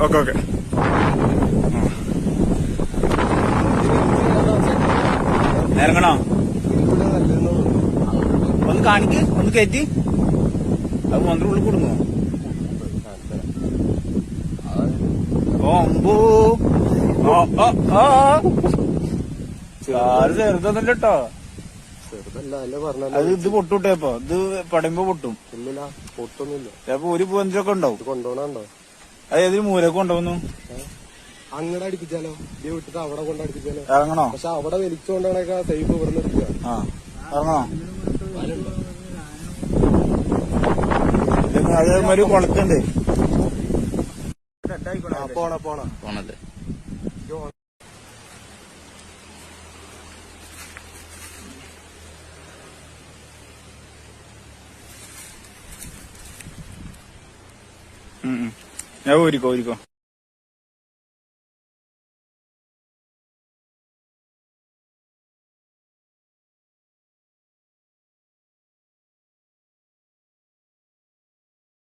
Okay okay. ഇറങ്ങണോ? ഒന്ന് കാണിക്ക്, ഒന്ന് കയറ്റി. അത് മന്ത്രി ഉള്ളിൽ കൊടുങ്ങോ? ഓമ്പോ ചെറുതൊന്നുമില്ല കേട്ടോ. അത് ഇത് പൊട്ടൂട്ടെ. ഇപ്പൊ ഇത് പടയുമ്പോ പൊട്ടും. ഇല്ല പൊട്ടൊന്നുമില്ല. ചിലപ്പോ ഒരു പൂവഞ്ചൊക്കെ ഉണ്ടാവും. കൊണ്ടുപോകണോ? അത് ഏതൊരു മൂലൊക്കെ കൊണ്ടുപോകുന്നു. അങ്ങടെ അടിപ്പിച്ചാലോ? ഇത് വിട്ടിട്ട് അവിടെ കൊണ്ട് അടിപ്പിച്ചാലോ? ഇറങ്ങണോ? പക്ഷെ അവിടെ വലിച്ചുകൊണ്ടാണൊക്കെ സേഫ് ഇവിടെ നിർത്തുക. ഇറങ്ങണോ? അതേമാതിരി കുളത്തുണ്ട്. പോണത് ഞാൻ ഊരിക്കോ.